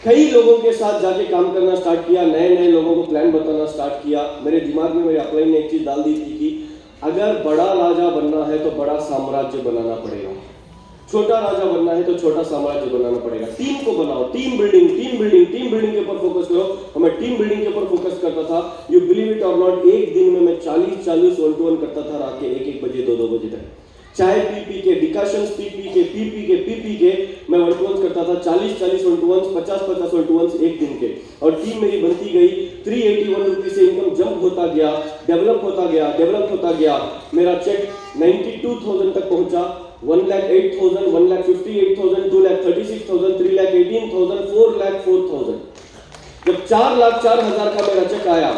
कई लोगों के साथ जाके काम करना स्टार्ट किया, नए नए लोगों को प्लान बताना स्टार्ट किया। मेरे दिमाग में मेरे अपलाइन ने एक चीज डाल दी थी कि अगर बड़ा राजा बनना है तो बड़ा साम्राज्य बनाना पड़ेगा, छोटा राजा बनना है तो छोटा साम्राज्य बनाना पड़ेगा। टीम को बनाओ, team building, team building, team building के ऊपर फोकस करो। और मैं टीम बिल्डिंग के ऊपर फोकस करता था। यू बिलीव इट और नॉट, एक दिन में मैं 40 1-to-1 करता था, रात के 1 बजे 2 बजे तक। चाहे पीपी के डिकाशंस, पीपी के मैं 1-to-1 करता था, 40 1-to-1, 50 1-to-1 एक दिन के। और टीम मेरी बनती गई। 381 रुपीज से इनकम जंप होता गया, डेवलप होता गया। मेरा चेक 92,000 तक पहुंचा, 1,08,000, 1,58,000, 2,36,000, 3,18,000, 4,04,000। जब 4,04,000 का मेरा चेक आया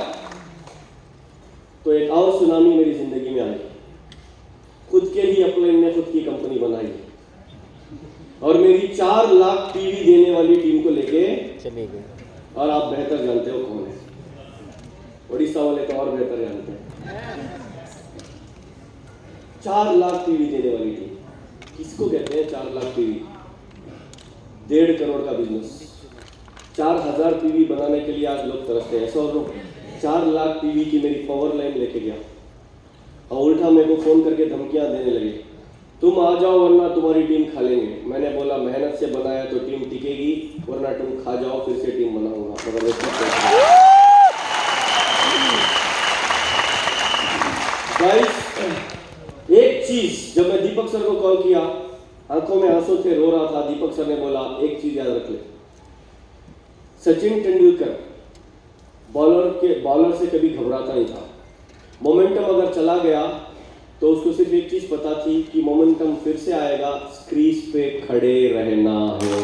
तो एक और सुनामी मेरी जिंदगी में आई। खुद के ही अपलाइन ने खुद की कंपनी बनाई और मेरी 4 लाख टीवी देने वाली टीम को लेके चले गए। और आप बेहतर जानते हो कौन है, उड़ीसा वाले तो और बेहतर जानते हैं। 4 लाख टीवी देने वाली टीम किसको कहते हैं? 4 लाख टीवी, 1.5 करोड़ का बिजनेस। 4,000 टीवी बनाने के लिए आज लोग तरसते हैं, ऐसा और लोग 4 लाख टीवी की मेरी पावर लाइन लेके गया और उल्टा मेरे को फोन करके धमकियां देने लगे, तुम आ जाओ वरना तुम्हारी टीम खा लेंगे। मैंने बोला मेहनत से बनाया तो टीम टिकेगी, वरना तुम खा जाओ, फिर से टीम बनाऊंगा। मगर एक चीज, जब मैं दीपक सर को कॉल किया, आंखों में आंसू थे, रो रहा था। दीपक सर ने बोला एक चीज याद रख ले, सचिन तेंदुलकर बॉलर से कभी घबराता नहीं था। मोमेंटम अगर चला गया तो उसको सिर्फ एक चीज पता थी कि मोमेंटम फिर से आएगा, क्रीज पे खड़े रहना है,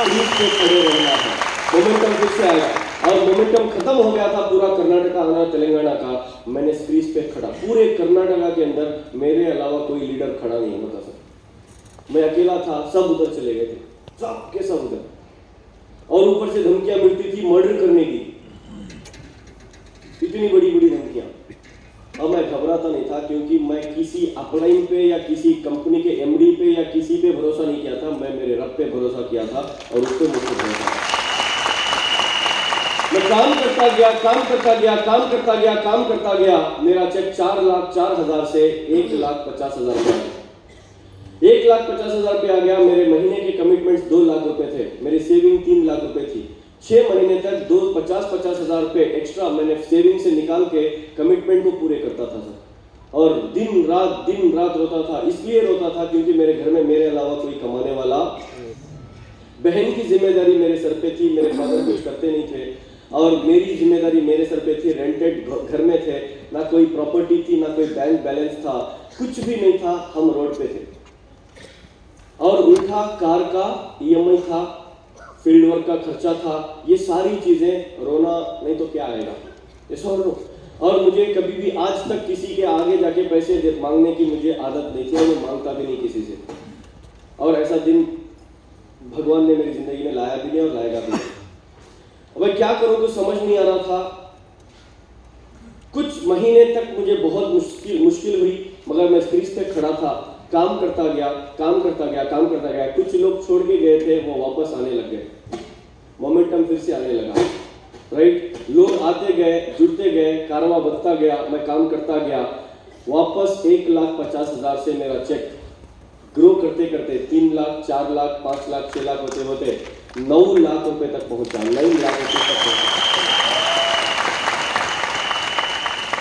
क्रीज पे खड़े रहना है, मोमेंटम फिर से आएगा। और मोमेंटम खत्म हो गया था पूरा कर्नाटका, आंध्र, तेलंगाना का। मैंने क्रीज पे खड़ा, पूरे कर्नाटका के अंदर मेरे अलावा कोई लीडर खड़ा नहीं होता सर, मैं अकेला था, सब उधर चले गए थे, सब के सब उधर। और ऊपर से धमकियां मिलती थी मर्डर करने की, इतनी बड़ी बड़ी धमकियां। अब मैं घबराता नहीं था, क्योंकि मैं किसी अपलाइन पे या किसी कंपनी के एमडी पे या किसी पे भरोसा नहीं किया था, मैं मेरे रब पे भरोसा किया था और उस पे मुझसे भरोसा। मैं काम करता गया। मेरा चेक 4,04,000 से 1,50,000 पे 1,50,000 पे आ गया। मेरे महीने के कमिटमेंट्स 2 लाख रुपए थे, मेरी सेविंग 3 लाख रुपए थी। 6 महीने तक 50,000 रुपए एक्स्ट्रा मैंने सेविंग से निकाल के कमिटमेंट को पूरे करता था सर। और दिन रात रोता था। इसलिए रोता था क्योंकि मेरे घर में मेरे अलावा कोई कमाने वाला, बहन की जिम्मेदारी मेरे सर पे थी, मेरे फादर कुछ करते नहीं थे, और मेरी जिम्मेदारी मेरे सर पे थी। रेंटेड घर में थे, ना कोई प्रॉपर्टी थी, ना कोई बैंक बैलेंस था, कुछ भी नहीं था, हम रोड पे थे। और उल्टा कार का ईएमआई था, फील्ड वर्क का खर्चा था, ये सारी चीजें, रोना नहीं तो क्या आएगा, ऐसा। और मुझे कभी भी आज तक किसी के आगे जाके पैसे मांगने की मुझे आदत नहीं थी, और मैं मांगता भी नहीं किसी से। और ऐसा दिन भगवान ने मेरी जिंदगी में लाया भी नहीं और लाएगा भी नहीं। अब मैं क्या करूं कुछ समझ नहीं आ रहा था। कुछ महीने तक मुझे बहुत मुश्किल हुई, मगर मैं क्रीज पे खड़ा था, काम करता गया। कुछ लोग छोड़ के गए थे, वो वापस आने लग गए, मोमेंटम फिर से आने लगा, राइट। लोग आते गए, जुड़ते गए, कारवां बढ़ता गया, मैं काम करता गया। वापस 1,50,000 से मेरा चेक ग्रो करते 3 लाख, 4 लाख, 5 लाख, 6 लाख होते 9 लाख रुपए तक पहुंचा, 9 लाख रुपए तक पहुंचा।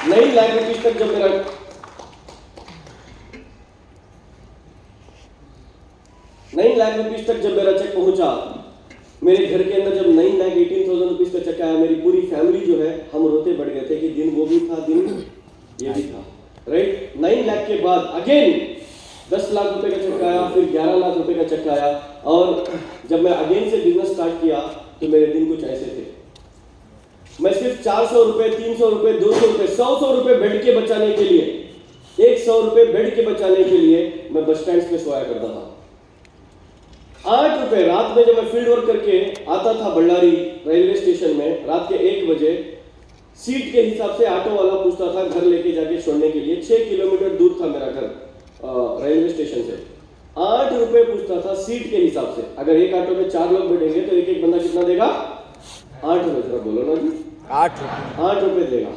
9 लाख रुपीस तक जब मेरा 9 लाख रुपीस तक जब मेरा चेक पहुंचा, मेरे घर के अंदर जब 9,18,000 रुपीस का चेक आया, मेरी पूरी फैमिली जो है हम रोते बढ़ गए थे कि दिन वो भी था, दिन ये भी था, राइट। 9 लाख के बाद अगेन 10 लाख रुपए का चेक आया, फिर 11 लाख रुपए का चेक आया, और जब मैं अगेन से बिजनेस स्टार्ट किया तो मेरे दिन कुछ ऐसे थे। मैं सिर्फ 400 रुपए, 300 रुपए, 200 रुपए, 100 रुपए बेड के बचाने के लिए, 100 रुपए बेड के बचाने के लिए मैं बस स्टैंड पे सोया करता था। 8 रुपए रात में जब मैं फील्ड वर्क करके आता था बल्लारी रेलवे स्टेशन में, रात के 1 बजे सीट के हिसाब से ऑटो वाला पूछता था घर लेके जाके छोड़ने के लिए। 6 किलोमीटर दूर था मेरा घर रेलवे स्टेशन से। 8 रुपए पूछता था सीट के हिसाब से। अगर एक ऑटो में 4 लोग बैठेंगे तो एक एक बंदा कितना देगा? 8 रुपए। जरा बोलो ना जी, 8 रुपए देगा।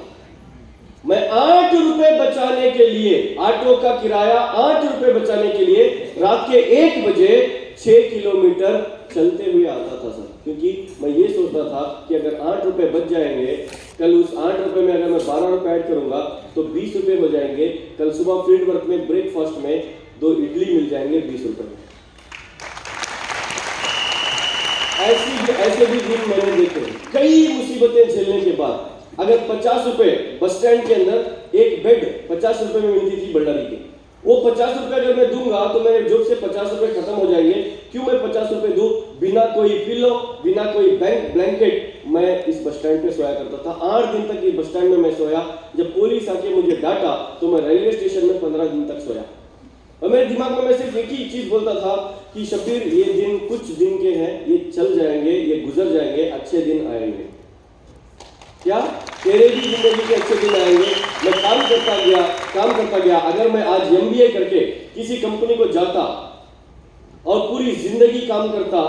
मैं 8 रुपए बचाने के लिए, ऑटो का किराया 8 रुपए बचाने के लिए रात के 1 बजे 6 किलोमीटर चलते हुए आता था सर, क्योंकि मैं ये सोचता था कि अगर 8 रुपए बच जाएंगे, कल उस 8 रुपए में अगर मैं 12 रुपए ऐड करूंगा तो 20 रुपए हो जाएंगे। कल सुबह फील्ड वर्क में ब्रेकफास्ट में 2 इडली मिल जाएंगे 20 रुपए में। ऐसे भी दिन मैंने देखे। कई मुसीबतें झेलने के बाद अगर 50 रुपए बस स्टैंड के अंदर एक बेड 50 रुपए में मिलती थी बल्लारी की, वो 50 रुपए अगर मैं दूंगा तो मेरे जेब से 50 रुपए खत्म हो जाएंगे। क्यों मैं 50 रुपए दूं? बिना कोई पिलो, बिना कोई ब्लैंकेट मैं इस बस स्टैंड पे सोया करता था। 8 दिन तक इस बस स्टैंड में मैं सोया। जब पुलिस आके मुझे डांटा तो मैं रेलवे स्टेशन में 15 दिन तक सोया। और मेरे दिमाग में मैं सिर्फ एक ही चीज बोलता था कि शब्बीर, ये दिन कुछ दिन के हैं, ये चल जाएंगे, ये गुजर जाएंगे, अच्छे दिन आएंगे। क्या तेरे भी जिंदगी के अच्छे दिन आएंगे? मैं काम करता गया। अगर मैं आज MBA करके किसी कंपनी को जाता और पूरी जिंदगी काम करता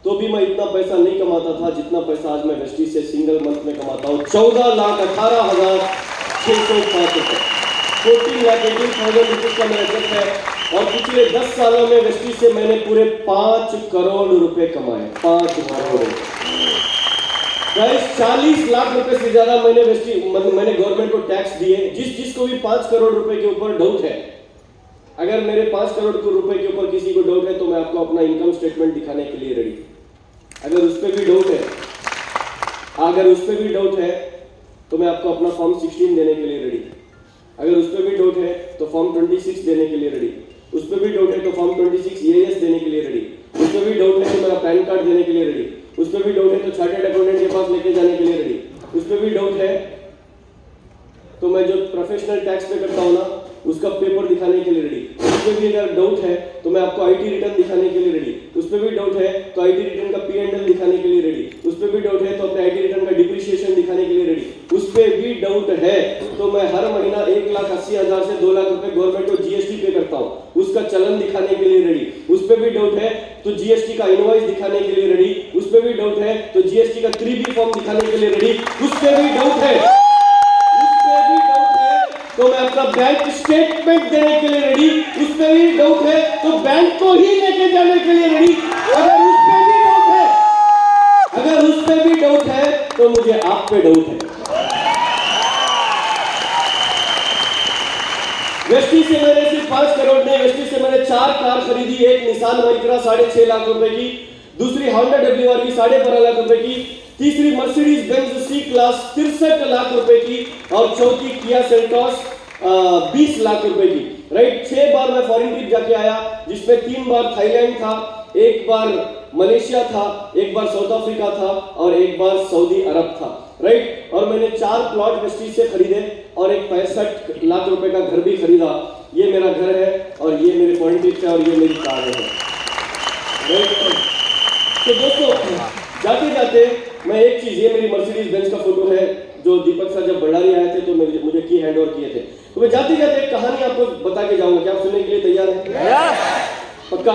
तो भी मैं इतना पैसा नहीं कमाता था जितना पैसा आज मैं वेस्टीज से सिंगल मंथ में कमाता हूँ। 14,18,605 रुपए, 14,18,000 रुपीज का मेरा चेक है। और पिछले 10 सालों में वेस्टीज से मैंने पूरे 5 करोड़ रुपए कमाए। 5 करोड़। 40 लाख रुपए से ज्यादा मैंने गवर्नमेंट को टैक्स दिए। जिसको भी 5 करोड़ रुपए के ऊपर डाउट है, अगर मेरे 5 करोड़ रुपए के ऊपर किसी को डाउट है तो मैं आपको अपना इनकम स्टेटमेंट दिखाने के लिए रेडी। अगर उस पर भी डाउट है तो मैं आपको अपना फॉर्म 16 देने के लिए रेडी। अगर उस पर भी डाउट है तो फॉर्म 26 देने के लिए रेडी। उस पर भी डाउट है तो फॉर्म 26 EIS देने के लिए रेडी। उस पर भी डाउट है तो मेरा पैन कार्ड देने के लिए रेडी। उस पर भी डाउट है तो चार्टर्ड अकाउंटेंट के पास लेके जाने के लिए रेडी। उस पर भी डाउट है तो मैं जो प्रोफेशनल टैक्स पे करता हूँ ना, उसका पेपर दिखाने के लिए रेडी। उस पर भी अगर डाउट है तो मैं आपको IT रिटर्न दिखाने के लिए रेडी। उस पर भी डाउट है तो IT रिटर्न का P&L दिखाने के लिए रेडी। उस पर भी डाउट है तो अपने IT रिटर्न का डिप्रिसिएशन दिखाने के लिए रेडी। उस पर भी डाउट है तो मैं हर महीना 1,80,000 से 2 लाख रुपए गवर्नमेंट को GST पे करता हूँ, उसका चलन दिखाने के लिए रेडी। उस पर भी डाउट है तो GST का इनवॉइस दिखाने के लिए रेडी। उस पर भी डाउट है तो GST का 3B फॉर्म दिखाने के लिए रेडी। उस पर भी डाउट है तो मैं अपना बैंक स्टेटमेंट देने के लिए रेडी। उस पे भी डाउट है तो बैंक को ही लेके जाने के लिए रेडी। अगर उस पे भी डाउट है तो मुझे आप पे डाउट है। वेस्टी से मैंने सिर्फ 5 करोड़ नहीं, वेस्टी से मैंने 4 कार खरीदी। एक निसान माइक्रा 6.5 लाख रुपए की, दूसरी होंडा WRV 12.5 लाख रुपए की, तीसरी Mercedes Benz C class 63 lakh रुपए की, और चौथी किया सेल्टॉस 20 लाख रुपए की। राइट। 6 बार मैं फॉरेन ट्रिप जाके आया, जिसमें 3 बार थाईलैंड था, 1 बार मलेशिया था, 1 बार साउथ अफ्रीका था और 1 बार सऊदी अरब था। राइट। और मैंने 4 प्लॉट वेस्टीज से खरीदे और एक 65 लाख रुपए का घर भी खरीदा। ये मेरा घर है और ये मेरे फॉरेन ट्रिप है और ये मेरी कार है। राइट। तो दोस्तों, जाते जाते मैं एक चीज, ये मेरी मर्सिडीज बेंज का फोटो है जो दीपक सर जब बल्लारी आए थे तो मुझे की हैंड ओवर किए थे। तो मैं जाते जाते एक कहानी आपको बता के जाऊंगा। क्या आप सुनने के लिए तैयार हैं? पक्का?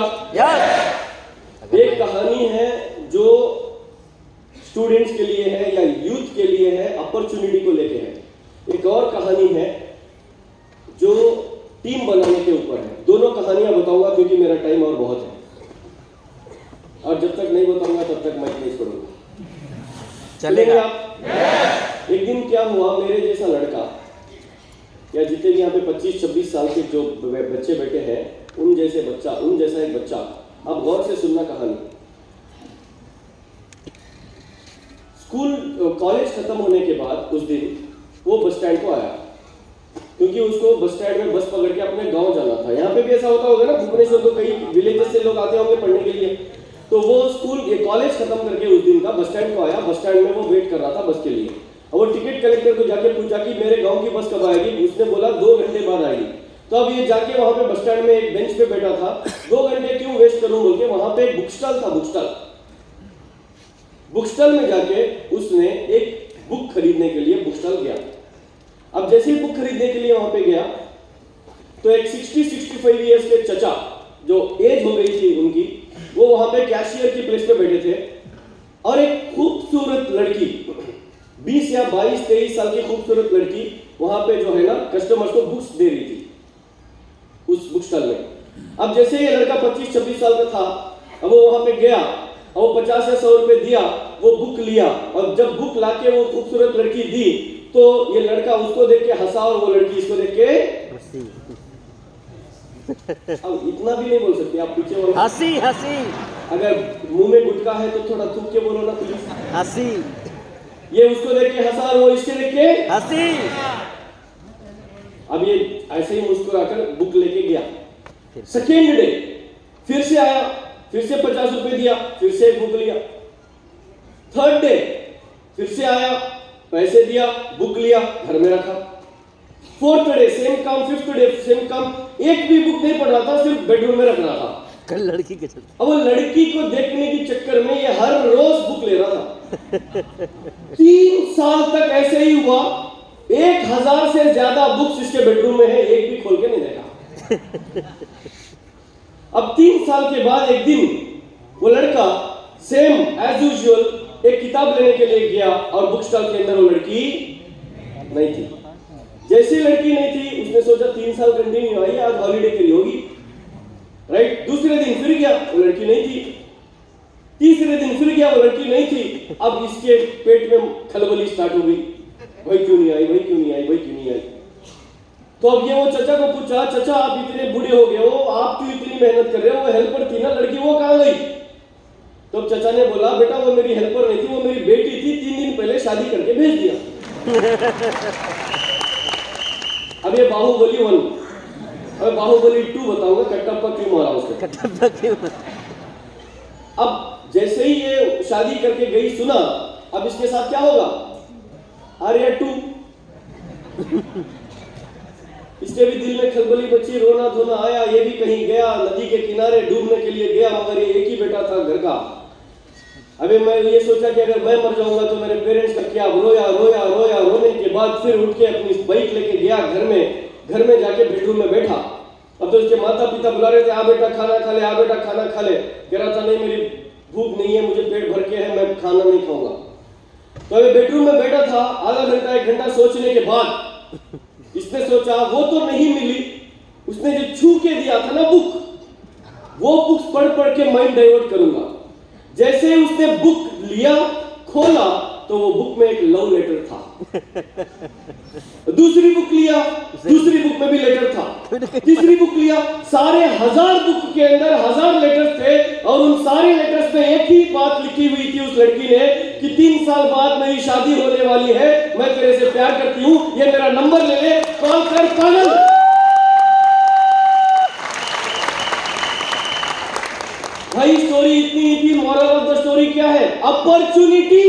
एक कहानी है जो स्टूडेंट्स के लिए है या यूथ के लिए है, अपॉर्चुनिटी को लेके है। एक और कहानी है जो टीम बनाने के ऊपर है। दोनों कहानियां बताऊंगा क्योंकि मेरा टाइम और बहुत है, और जब तक नहीं बताऊंगा तब तक मैं नहीं छोड़ूंगा। चलेगा आप? एक दिन क्या हुआ, मेरे जैसा लड़का या जितने भी यहाँ पे 25-26 साल के जो बच्चे बैठे हैं, उन जैसा एक बच्चा, आप गौर से सुनना कहानी। कॉलेज खत्म होने के बाद उस दिन वो बस स्टैंड को आया, क्योंकि उसको बस स्टैंड में बस पकड़ के अपने गांव जाना था। यहाँ पे भी ऐसा होता होगा ना, भुवनेश्वर तो कई विलेजेस से लोग आते होंगे पढ़ने के लिए। तो वो कॉलेज खत्म करके उस दिन का बस स्टैंड को आया। बस स्टैंड में वो वेट कर रहा था बस के लिए। और वो टिकट कलेक्टर को जाके पूछा कि मेरे गांव की बस कब आएगी। उसने बोला 2 घंटे बाद आएगी। तो अब ये जाके वहां पे बस स्टैंड में एक बेंच पे बैठा था। 2 घंटे क्यों वेस्ट करूं बोल के वहां पे एक बुक स्टॉल था। बुक स्टॉल में जाके उसने एक बुक खरीदने के लिए बुक स्टॉल गया। अब जैसे ही बुक खरीदने के लिए वहां पे गया तो एक 60-65 इयर्स के चचा, जो एज हो गई थी उनकी, वो वहां पे कैशियर की प्लेस पे बैठे थे। और एक खूबसूरत लड़की, 20 या 22-23 साल की खूबसूरत लड़की वहां पे जो है ना कस्टमर्स को बुक्स दे रही थी उस बुक स्टॉल में। अब जैसे ये लड़का 25-26 साल का था, अब वो वहां पे गया और वो 50 या 100 रुपए दिया, वो बुक लिया। और जब बुक लाके वो खूबसूरत लड़की दी तो ये लड़का उसको देख के हंसा और वो लड़की इसको देख के अब इतना भी नहीं बोल सकते आप, पीछे बोलो हंसी। अगर मुंह में गुटखा है तो थोड़ा थूक के बोलो ना प्लीज। हंसी। ये उसको देख के हंसा और वो इसके देख के हंसी। अब ये ऐसे ही मुस्कुराकर बुक लेके गया। सेकेंड डे फिर से आया, फिर से 50 रुपए दिया, फिर से एक बुक लिया। थर्ड डे फिर से आया, पैसे दिया, बुक लिया, घर में रखा। फोर्थ डे सेम काम, फिफ्थ डे सेम काम, एक भी बुक नहीं पढ़ रहा था, सिर्फ बेडरूम में रख रहा था। कल लड़की के चलते अब वो लड़की को देखने के चक्कर में ये हर रोज बुक ले रहा था। 3 साल तक ऐसे ही हुआ। 1000 से ज्यादा बुक्स इसके बेडरूम में है, एक भी खोल के नहीं देखा। अब 3 साल के बाद एक दिन वो लड़का सेम एज यूजुअल एक किताब लेने के लिए गया और बुक स्टॉल के अंदर वो लड़की नहीं थी। जैसे लड़की नहीं थी उसने सोचा 3 साल कंटिन्यू आई, आज हॉलीडे के लिए होगी, राइट। दूसरे दिन फिर गया, वो लड़की नहीं थी। तीसरे दिन फिर गया, वो लड़की नहीं थी। अब इसके पेट में खलबली स्टार्ट हो गई, भाई क्यों नहीं आई, भाई क्यों नहीं आई, भाई क्यों नहीं आई। तो अब ये वो चचा को पूछा, चचा आप इतने बूढ़े हो गए हो, आप क्यों इतनी मेहनत कर रहे हो, वो हेल्पर थी ना लड़की, वो कहां गई। तो चचा ने बोला बेटा वो मेरी हेल्पर नहीं थी, वो मेरी बेटी थी, 3 दिन पहले शादी करके भेज दिया। अब ये बाहुबली 1, अब बाहुबली 2 बताऊंगा कट्टप्पा क्यों मारा उसको। अब जैसे ही ये शादी करके गई सुना, अब इसके साथ क्या होगा, आर्या 2। इसके भी दिल में खलबली बची, रोना धोना आया। ये भी कहीं गया, नदी के किनारे डूबने के लिए गया, मगर ये एक ही बेटा था घर का। अबे मैं ये सोचा कि अगर मैं मर जाऊंगा तो मेरे पेरेंट्स का क्या। रोया रोया रोया, रोने के बाद फिर उठ के अपनी बाइक लेके गया घर में जाके बेडरूम में बैठा। अब तो उसके माता पिता बुला रहे थे, आ बेटा खाना खा ले, आ बेटा खाना खा ले। कह रहा था नहीं मेरी भूख नहीं है, मुझे पेट भर के है, मैं खाना नहीं खाऊंगा। तो अभी बेडरूम में बैठा था, आधा घंटा 1 घंटा सोचने के बाद इसने सोचा वो तो नहीं मिली, उसने जो छू के दिया था ना बुक, वो बुक्स पढ़ के माइंड डाइवर्ट करूंगा। जैसे ही उसने बुक लिया, खोला तो वो बुक में एक लव लेटर था। दूसरी बुक लिया, दूसरी बुक में भी लेटर था। तीसरी बुक लिया, सारे 1000 बुक के अंदर 1000 लेटर्स थे और उन सारे लेटर्स में एक ही बात लिखी हुई थी उस लड़की ने कि 3 साल बाद मेरी शादी होने वाली है, मैं तेरे से प्यार करती हूं, ये मेरा नंबर ले ले, कॉल कर पागल। भाई स्टोरी इतनी ही थी, मॉरल ऑफ द स्टोरी क्या है, अपॉर्चुनिटी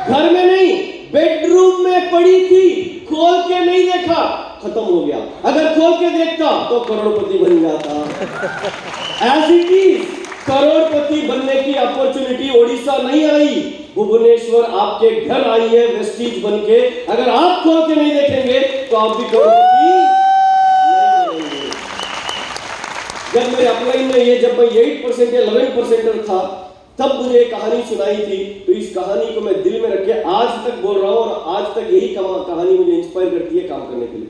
घर में नहीं बेडरूम में पड़ी थी, खोल के नहीं देखा, खत्म हो गया। अगर खोल के देखता तो करोड़पति बन जाता। एज इट इज करोड़पति बनने की अपॉर्चुनिटी ओडिशा नहीं आई, भुवनेश्वर आपके घर आई है वेस्टीज बन के। अगर आप खोल के नहीं देखेंगे तो आप भी करोड़पति नहीं बनेंगे। जब मेरे अपलाइन में जब मैं 8% या 11% था, तब मुझे एक कहानी सुनाई थी। तो इस कहानी को मैं दिल में रख के आज तक बोल रहा हूं और आज तक यही कहानी मुझे इंस्पायर करती है काम करने के लिए।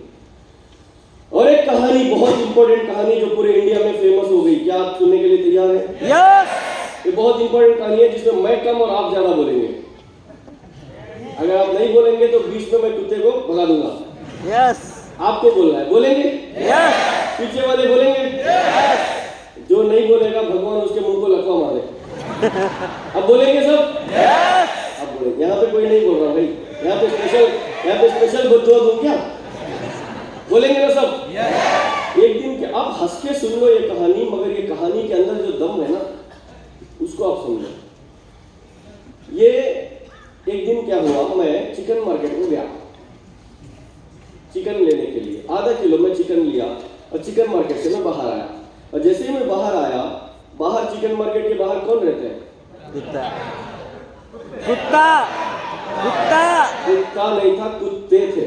और एक कहानी, बहुत इंपॉर्टेंट कहानी जो पूरे इंडिया में फेमस हो गई। क्या आप सुनने के लिए तैयार हैं? यस। ये बहुत इंपॉर्टेंट कहानी है जिसमें मैं कम और आप ज्यादा बोलेंगे। अगर आप नहीं बोलेंगे तो बीच में मैं कुत्ते को भगा दूंगा। यस। आपको बोलना है, बोलेंगे? यस पीछे वाले बोलेंगे? जो नहीं बोलेगा भगवान उसके मुंह को लकवा मारे। अब बोलेंगे सब? अब बोलेंगे। यहाँ पे कोई नहीं बोल रहा भाई, यहाँ पे स्पेशल बद्दुआ दूं क्या? बोलेंगे ना सब? एक दिन के आप हंस के सुन लो ये कहानी, मगर ये कहानी के अंदर जो दम है ना उसको आप सुन लो। ये एक दिन क्या हुआ, मैं चिकन मार्केट में गया चिकन लेने के लिए। आधा किलो में चिकन लिया और चिकन मार्केट से मैं बाहर आया। और जैसे ही मैं बाहर आया, बाहर चिकन मार्केट के बाहर कौन रहते हैं? कुत्ता कुत्ता कुत्ता कुत्ता नहीं था, कुत्ते थे।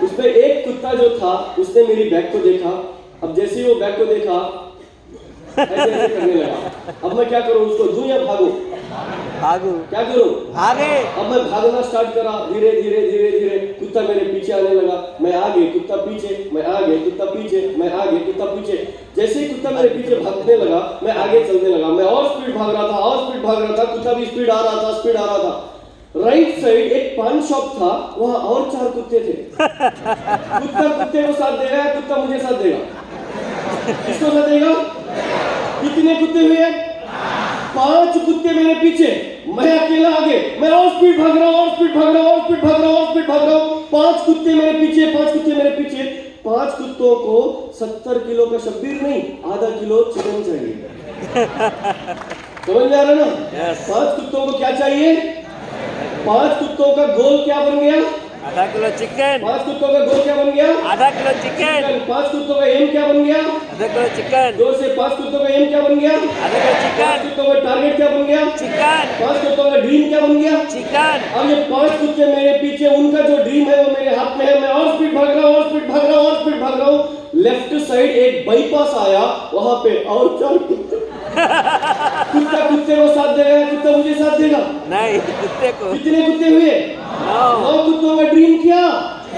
उसमें एक कुत्ता जो था उसने मेरी बैग को देखा। अब जैसे ही वो बैग को देखा ऐसे ऐसे करने लगा। अब मैं क्या करूं, उसको दूं या भागूं? भागो क्या करूं? भागे अब मैं भागना स्टार्ट करा, धीरे धीरे धीरे धीरे कुत्ता मेरे पीछे आने लगा। मैं आगे, कुत्ता पीछे, मैं आगे, कुत्ता पीछे, मैं आगे, कुत्ता पीछे। जैसे ही कुत्ता मेरे पीछे भागने लगा, मैं आगे चलने लगा। मैं और स्पीड भाग रहा था, और स्पीड भाग रहा था। कुत्ता भी स्पीड आ रहा था, स्पीड आ रहा था। राइट साइड एक पान शॉप था, वहां और 4 कुत्ते थे। कुत्ता कुत्ते को साथ देगा, कुत्ता मुझे साथ देगा? किसको साथ देगा? कितने कुत्ते हुए? 5 कुत्ते मेरे पीछे, मैं अकेला आगे। मैं और स्पीड भाग रहा हूं, और स्पीड भाग रहा हूं, और स्पीड भाग रहा हूं, और स्पीड भाग रहा हूं। 5 कुत्ते मेरे पीछे, 5 कुत्ते मेरे पीछे। 5 कुत्तों को 70 किलो का शब्बीर नहीं, आधा किलो चिकन चाहिए। समझ में आ रहा ना? 5 कुत्तों को क्या चाहिए? 5 कुत्तों का गोल क्या बन गया? आधा किलो चिकन 5 कुत्तों का गोल क्या बन गया? आधा किलो चिकन 5 कुत्तों का एम क्या बन गया? आधा किलो चिकन 2 से 5 कुत्तों का एम क्या बन गया? आधा किलो 5 चिकन कुत्तों का टारगेट क्या बन गया? चिकन 5 कुत्तों का ड्रीम क्या बन गया? चिकन अब ये 5 कुत्ते मेरे पीछे, उनका जो ड्रीम है वो मेरे हाथ में है। मैं और स्पीड भाग रहा हूँ, और स्पीड भाग रहा हूँ, और स्पीड भाग रहा हूँ। लेफ्ट साइड एक बाईपास आया, वहां पे और 4 कुत्ते। कुत्ता कुत्ते को साथ देगा, कुत्ता मुझे साथ देगा? नहीं कुत्ते को कितने कुत्ते हुए? 9 कुत्तों का ड्रीम क्या?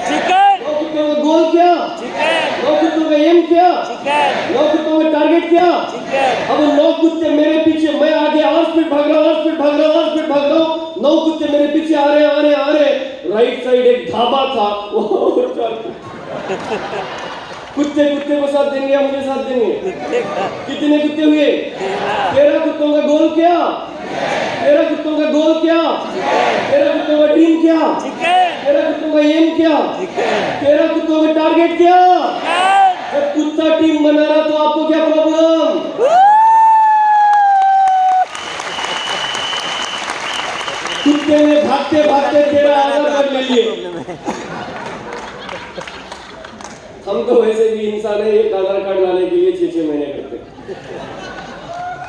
चिकन 9 कुत्तों का गोल क्या? चिकन 9 कुत्तों का एम क्या? चिकन 9 कुत्तों का टारगेट क्या? चिकन अब 9 कुत्ते मेरे पीछे, मैं आगे और स्पीड भाग रहा हूँ, और स्पीड भाग रहा हूँ, और स्पीड भाग रहा हूँ। 9 कुत्ते मेरे पीछे आ रहे, आ रहे, आ रहे। राइट साइड एक ढाबा था, वो 4 कुत्ते कुत्ते को साथ देंगे या मुझे साथ देंगे? कुत्ते का कितने कुत्ते हुए? 13 कुत्तों का गोल क्या? 13 कुत्तों का गोल क्या? 13 कुत्तों का ड्रीम क्या? चिकन 13 कुत्तों का एम क्या? चिकन 13 कुत्तों का टारगेट क्या? जब कुत्ता टीम बना रहा तो आपको क्या प्रॉब्लम? कुत्ते ने भागते भागते तेरा आधार कार्ड ले लिए। हम तो वैसे भी इंसान है, एक आधार कार्ड लाने के लिए 6-6 महीने करते।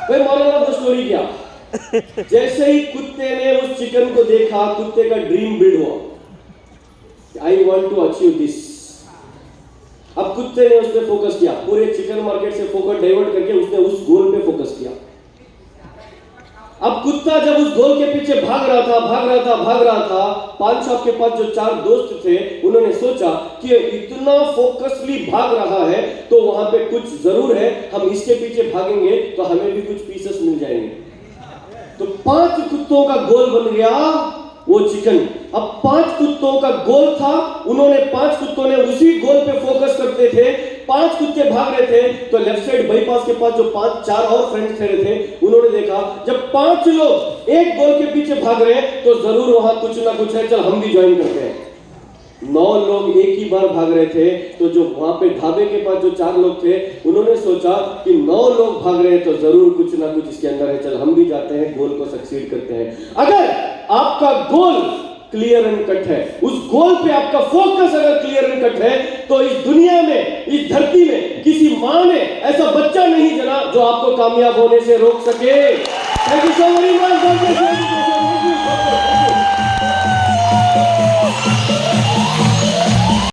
भाई मॉरल ऑफ द स्टोरी क्या? जैसे ही कुत्ते ने उस चिकन को देखा, कुत्ते का ड्रीम बिल्ड हुआ। I want to achieve this. अब कुत्ते ने उस पर फोकस किया, पूरे चिकन मार्केट से फोकस डाइवर्ट करके उसने उस गोल पे फोकस किया। अब कुत्ता जब उस गोल के पीछे भाग रहा था, पान शॉप के पास जो 4 दोस्त थे, उन्होंने सोचा कि इतना फोकसली भाग रहा है तो वहां पे कुछ जरूर है, हम इसके पीछे भागेंगे तो हमें भी कुछ पीसेस मिल जाएंगे। तो 5 कुत्तों का गोल बन गया वो चिकन। अब 5 कुत्तों का गोल था, उन्होंने 5 कुत्तों ने उसी गोल पे फोकस करते थे। 5 कुत्ते भाग रहे थे तो लेफ्ट साइड बाईपास के पास जो 4 और फ्रेंड्स खड़े थे, उन्होंने देखा जब 5 लोग एक गोल के पीछे भाग रहे हैं तो जरूर वहां कुछ ना कुछ है, चल हम भी ज्वाइन करते हैं। 9 लोग एक ही बार भाग रहे थे तो जो वहां पे ढाबे के पास जो 4 लोग थे, उन्होंने सोचा कि 9 लोग भाग रहे हैं तो जरूर कुछ ना कुछ इसके अंदर है, चल हम भी जाते हैं, गोल को सक्सीड करते हैं। अगर आपका गोल क्लियर एंड कट है, उस गोल पे आपका फोकस अगर क्लियर एंड कट है, तो इस दुनिया में, इस धरती में किसी मां ने ऐसा बच्चा नहीं जना जो आपको कामयाब होने से रोक सके। Thank you so very much.